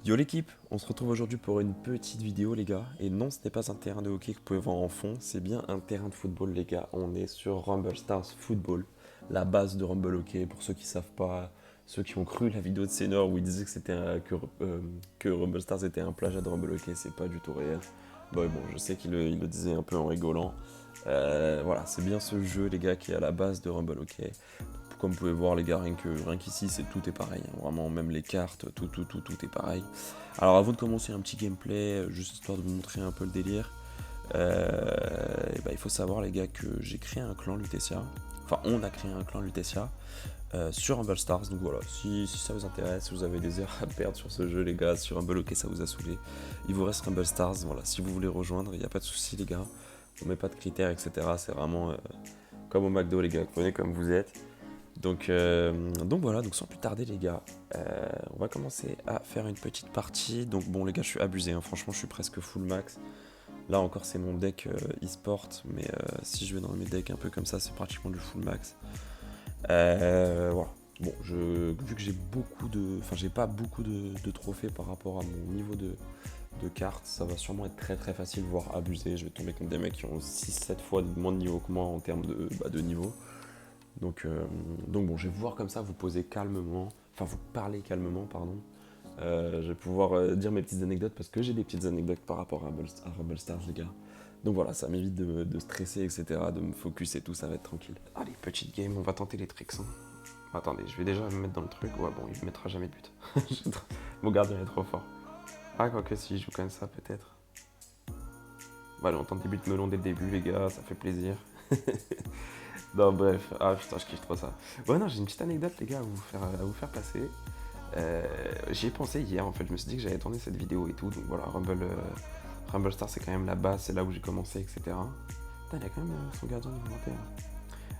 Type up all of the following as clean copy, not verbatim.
Yo l'équipe, on se retrouve aujourd'hui pour une petite vidéo les gars. Et non, ce n'est pas un terrain de hockey que vous pouvez voir en fond, c'est bien un terrain de football les gars. On est sur Rumble Stars Football, la base de Rumble Hockey. Pour ceux qui savent pas, ceux qui ont cru la vidéo de Senor où il disait que que Rumble Stars était un plagiat de Rumble Hockey, c'est pas du tout réel. Bon, je sais qu'il le disait un peu en rigolant. Voilà, c'est bien ce jeu les gars qui est à la base de Rumble Hockey. Comme vous pouvez voir les gars, rien qu'ici, tout est pareil, hein. Vraiment, même les cartes, tout est pareil. Alors avant de commencer un petit gameplay, juste histoire de vous montrer un peu le délire, il faut savoir les gars que j'ai créé un clan Lutetia, enfin on a créé un clan Lutetia sur Humble Stars, donc voilà, si ça vous intéresse, si vous avez des heures à perdre sur ce jeu les gars, sur Humble Hockey ça vous a saoulé, il vous reste Humble Stars, voilà, si vous voulez rejoindre, il n'y a pas de souci les gars, on met pas de critères etc, c'est vraiment comme au McDo les gars, venez comme vous êtes. Donc voilà, donc sans plus tarder les gars, on va commencer à faire une petite partie. Donc bon les gars, je suis abusé, hein. Franchement je suis presque full max. Là encore c'est mon deck e-sport, mais si je vais dans mes decks un peu comme ça, c'est pratiquement du full max. Voilà. Bon, vu que j'ai j'ai pas beaucoup de trophées par rapport à mon niveau de cartes, ça va sûrement être très facile, voire abusé. Je vais tomber contre des mecs qui ont 6-7 fois moins de niveau que moi en termes de niveau. Donc bon, je vais vous voir comme ça, vous poser calmement, enfin vous parler calmement, pardon. Je vais pouvoir dire mes petites anecdotes parce que j'ai des petites anecdotes par rapport à Rumble Stars, les gars. Donc voilà, ça m'évite de stresser, etc., de me focus et tout, ça va être tranquille. Allez, petite game, on va tenter les tricks. Hein. Attendez, je vais déjà me mettre dans le truc. Ouais, bon, il ne mettra jamais de but. Mon gardien est trop fort. Ah, quoique si, il joue comme ça, peut-être. Bon, allez, on tente des buts melon dès le début, les gars, ça fait plaisir. Non, bref, ah putain, je kiffe trop ça. Ouais, non, j'ai une petite anecdote, les gars, à vous faire passer. J'y ai pensé hier, en fait, je me suis dit que j'allais tourner cette vidéo et tout, donc voilà, Rumble Star, c'est quand même la base, c'est là où j'ai commencé, etc. Putain, il a quand même son gardien niveau 21.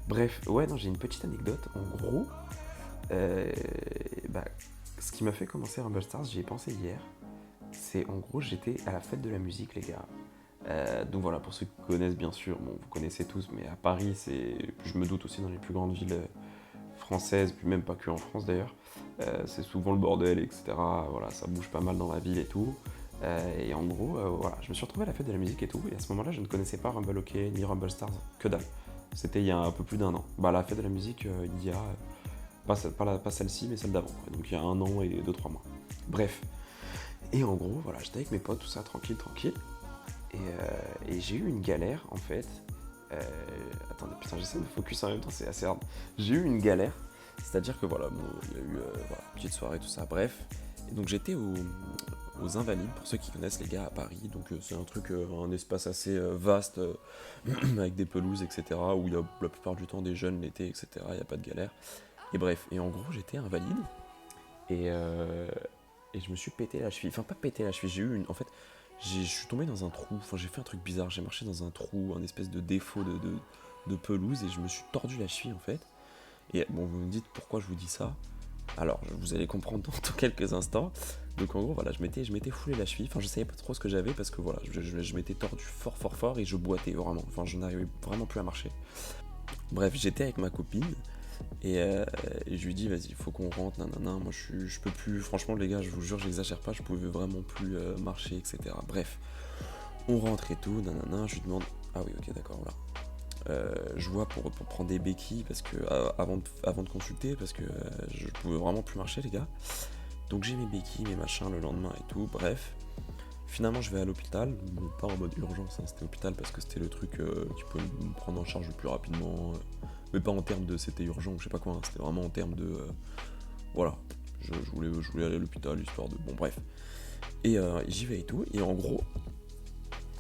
Bref, ouais, non, j'ai une petite anecdote. En gros, euh, bah, ce qui m'a fait commencer Rumble Stars, j'y ai pensé hier. C'est en gros, j'étais à la fête de la musique, les gars. Donc voilà, pour ceux qui connaissent bien sûr, bon, vous connaissez tous, mais à Paris, je me doute aussi dans les plus grandes villes françaises, puis même pas que en France d'ailleurs, c'est souvent le bordel, etc. Voilà, ça bouge pas mal dans la ville et tout. Et en gros, voilà, je me suis retrouvé à la fête de la musique et tout, et à ce moment-là, je ne connaissais pas Rumble Hockey ni Rumble Stars, que dalle. C'était il y a un peu plus d'un an. Bah, la fête de la musique, il y a, pas celle-ci, mais celle d'avant, quoi. Donc il y a un an et 2-3 mois. Bref. Et en gros, voilà, j'étais avec mes potes, tout ça, tranquille. Et j'ai eu une galère en fait. Euh, Attendez, putain, j'essaie de me focus en même temps, c'est assez hard. J'ai eu une galère, c'est-à-dire que voilà, bon, il y a eu voilà, petite soirée, tout ça, bref. Et donc j'étais aux Invalides, pour ceux qui connaissent les gars à Paris. Donc c'est un truc, un espace assez vaste, avec des pelouses, etc. Où il y a la plupart du temps des jeunes l'été, etc. Il n'y a pas de galère. Et bref, et en gros j'étais invalide. Et, euh, et je me suis pété la cheville. Enfin, pas pété la cheville, j'ai eu une. En fait, je suis tombé dans un trou. Enfin, j'ai fait un truc bizarre. J'ai marché dans un trou, un espèce de défaut de pelouse, et je me suis tordu la cheville en fait. Et bon, vous me dites pourquoi je vous dis ça. Alors, vous allez comprendre dans quelques instants. Donc, en gros, voilà, je m'étais foulé la cheville. Enfin, je savais pas trop ce que j'avais parce que voilà, je m'étais tordu fort et je boitais vraiment. Enfin, je n'arrivais vraiment plus à marcher. Bref, j'étais avec ma copine. Et je lui dis vas-y il faut qu'on rentre, nanana, moi je peux plus, franchement les gars je vous jure j'exagère pas, je pouvais vraiment plus marcher etc. Bref, on rentre et tout, nanana, je lui demande, ah oui ok d'accord voilà. Je vois pour prendre des béquilles parce que avant de consulter parce que je pouvais vraiment plus marcher les gars. Donc j'ai mes béquilles, mes machins le lendemain et tout, bref. Finalement je vais à l'hôpital, bon, pas en mode urgence, hein, c'était l'hôpital parce que c'était le truc qui pouvait me prendre en charge le plus rapidement. Mais pas en termes de c'était urgent ou je sais pas quoi, hein, c'était vraiment en termes de. Voilà, je voulais aller à l'hôpital, histoire de. Bon, bref. Et j'y vais et tout, et en gros,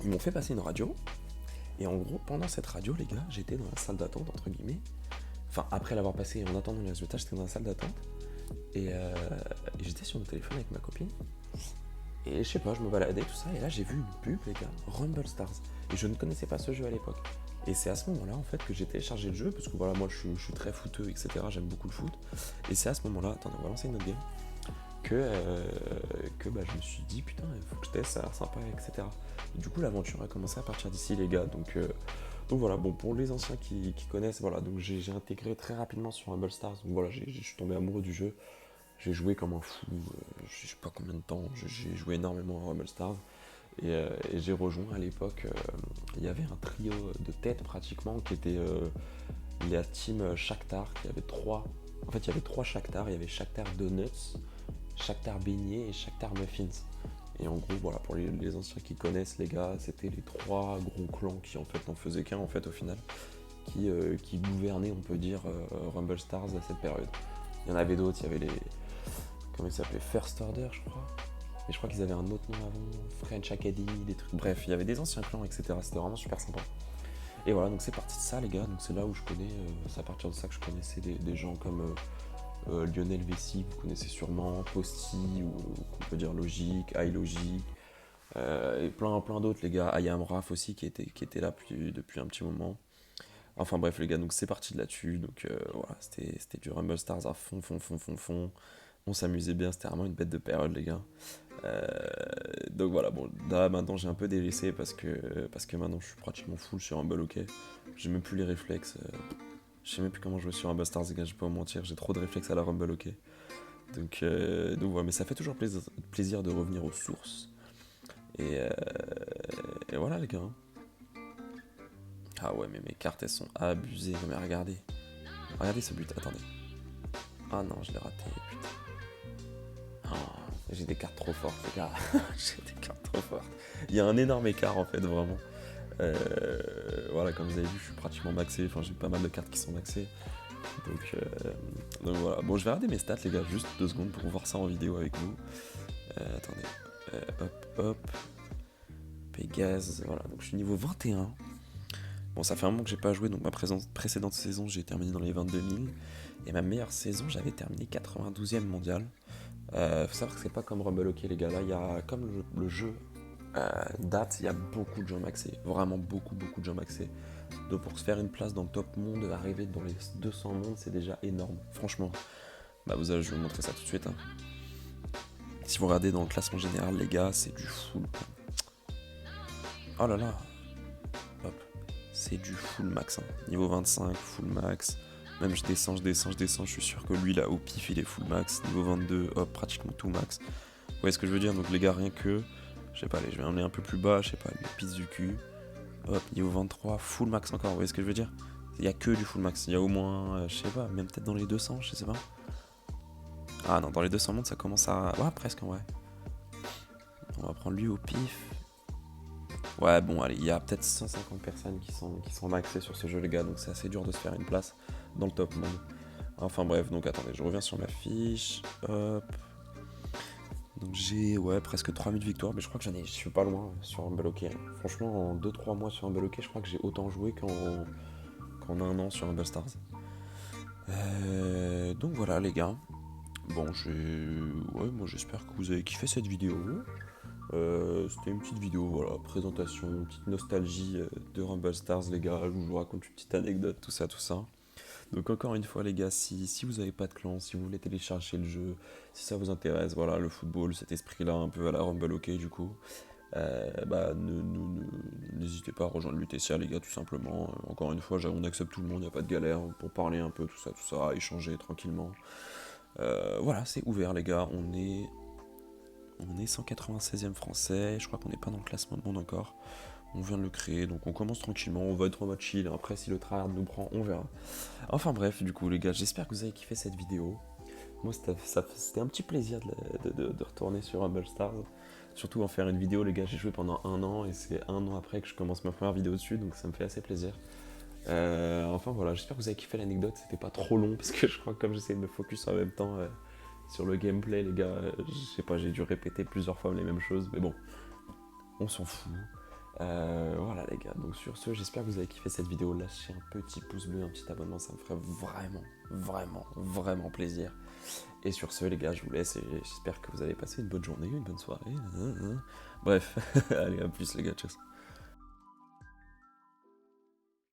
ils m'ont fait passer une radio, et en gros, pendant cette radio, les gars, j'étais dans la salle d'attente, entre guillemets. Enfin, après l'avoir passé en attendant les résultats, j'étais dans la salle d'attente, et j'étais sur le téléphone avec ma copine, et je sais pas, je me baladais, tout ça, et là j'ai vu une pub, les gars, Rumble Stars. Et je ne connaissais pas ce jeu à l'époque. Et c'est à ce moment-là, en fait, que j'ai téléchargé le jeu, parce que voilà, moi je suis très footeux, etc. J'aime beaucoup le foot. Et c'est à ce moment-là, attendez, on va lancer une autre game, que bah, je me suis dit, putain, il faut que je teste, ça a l'air sympa, etc. Et du coup, l'aventure a commencé à partir d'ici, les gars. Donc voilà, bon, pour les anciens qui connaissent, voilà, donc j'ai intégré très rapidement sur Rumble Stars. Donc voilà, je suis tombé amoureux du jeu. j'ai joué comme un fou, je sais pas combien de temps, j'ai joué énormément à Rumble Stars. Et j'ai rejoint à l'époque, il y avait un trio de tête pratiquement qui était la team Shakhtar, qui avait trois. En fait, il y avait trois Shakhtar, il y avait Shakhtar Donuts, Shakhtar Beignets et Shakhtar Muffins. Et en gros, voilà, pour les anciens qui connaissent, les gars, c'était les trois gros clans qui en fait n'en faisaient qu'un en fait au final, qui gouvernaient, on peut dire, Rumble Stars à cette période. Il y en avait d'autres, il y avait les. Comment ils s'appelaient, First Order, je crois. Et je crois qu'ils avaient un autre nom avant, French Academy, des trucs. Bref, il y avait des anciens clans, etc. C'était vraiment super sympa. Et voilà, donc c'est parti de ça, les gars. Donc c'est là où je connais, c'est à partir de ça que je connaissais des gens comme Lionel Vessi, que vous connaissez sûrement, Posty, ou qu'on peut dire Logique, iLogic, et plein d'autres, les gars. Ayam Raf aussi, qui était là depuis un petit moment. Enfin bref, les gars, donc c'est parti de là-dessus. Donc voilà, c'était du Rumble Stars à fond. On s'amusait bien, c'était vraiment une bête de période, les gars. Euh, donc voilà, bon, là maintenant j'ai un peu délaissé parce que maintenant je suis pratiquement full sur Rumble OK. J'ai même plus les réflexes. Je sais même plus comment jouer sur Rumble Stars, les gars, je vais pas vous mentir, j'ai trop de réflexes à la Rumble OK. Donc voilà, mais ça fait toujours plaisir de revenir aux sources. Et, euh, et voilà, les gars. Ah ouais, mais mes cartes elles sont abusées. Non, mais regardez ce but, attendez. Ah non, je l'ai raté, putain. Oh, j'ai des cartes trop fortes, les gars. J'ai des cartes trop fortes. Il y a un énorme écart en fait, vraiment. Voilà, comme vous avez vu, je suis pratiquement maxé. Enfin, j'ai pas mal de cartes qui sont maxées. Donc voilà. Bon, je vais regarder mes stats, les gars, juste 2 secondes pour voir ça en vidéo avec vous. Attendez. Hop. Pégase. Voilà, donc je suis niveau 21. Bon, ça fait un moment que j'ai pas joué, donc ma précédente saison, j'ai terminé dans les 22 000. Et ma meilleure saison, j'avais terminé 92e mondial. Faut savoir que c'est pas comme Rumble OK, les gars. Là, il y a, comme le jeu date, il y a beaucoup de gens maxés. Vraiment beaucoup de gens maxés. Donc pour se faire une place dans le top monde, arriver dans les 200 mondes, c'est déjà énorme. Franchement, bah je vais vous montrer ça tout de suite. Hein. Si vous regardez dans le classement général, les gars, c'est du full. Oh là là. Hop. C'est du full max. Hein. Niveau 25, full max. Même je descends, je suis sûr que lui là au pif il est full max. Niveau 22, hop, pratiquement tout max. Vous voyez ce que je veux dire? Donc les gars, rien que, je sais pas, allez, je vais emmener un peu plus bas, je sais pas, le pisse du cul. Hop, niveau 23, full max encore, vous voyez ce que je veux dire? Il y a que du full max, il y a au moins, je sais pas, même peut-être dans les 200, je sais pas. Ah non, dans les 200 mondes ça commence à... Ouais, presque en vrai. On va prendre lui au pif. Ouais, bon, allez, il y a peut-être 150 personnes qui sont maxées sur ce jeu, les gars, donc c'est assez dur de se faire une place dans le top monde. Enfin bref, donc attendez, je reviens sur ma fiche. Hop. Donc j'ai presque 3000 victoires, mais je crois que je suis pas loin sur Rumble OK. Franchement, en 2-3 mois sur Rumble OK, je crois que j'ai autant joué qu'en 1 an sur Rumble Stars. Donc voilà, les gars. Bon, moi j'espère que vous avez kiffé cette vidéo. C'était une petite vidéo, voilà, présentation, une petite nostalgie de Rumble Stars, les gars. Je vous raconte une petite anecdote, tout ça. Donc encore une fois, les gars, si vous n'avez pas de clan, si vous voulez télécharger le jeu, si ça vous intéresse, voilà, le football, cet esprit-là, un peu à la Rumble OK, du coup, n'hésitez pas à rejoindre l'UTCA, les gars, tout simplement. Encore une fois, on accepte tout le monde, il n'y a pas de galère pour parler un peu, tout ça, échanger tranquillement. Voilà, c'est ouvert, les gars. On est 196e français, je crois qu'on n'est pas dans le classement de monde encore. On vient de le créer, donc on commence tranquillement, on va être en mode chill. Après, si le tryhard nous prend, on verra. Enfin bref, du coup, les gars, j'espère que vous avez kiffé cette vidéo. Moi, c'était un petit plaisir de retourner sur Rumble Stars. Surtout en faire une vidéo, les gars, j'ai joué pendant 1 an et c'est 1 an après que je commence ma première vidéo dessus, donc ça me fait assez plaisir. Enfin voilà, j'espère que vous avez kiffé l'anecdote, c'était pas trop long parce que je crois que comme j'essaie de me focus en même temps sur le gameplay, les gars, je sais pas, j'ai dû répéter plusieurs fois les mêmes choses, mais bon, on s'en fout. Voilà les gars, donc sur ce, j'espère que vous avez kiffé cette vidéo. Lâchez un petit pouce bleu, un petit abonnement, ça me ferait vraiment plaisir. Et sur ce, les gars, je vous laisse et j'espère que vous allez passer une bonne journée, une bonne soirée. Bref, allez, à plus les gars, tchuss.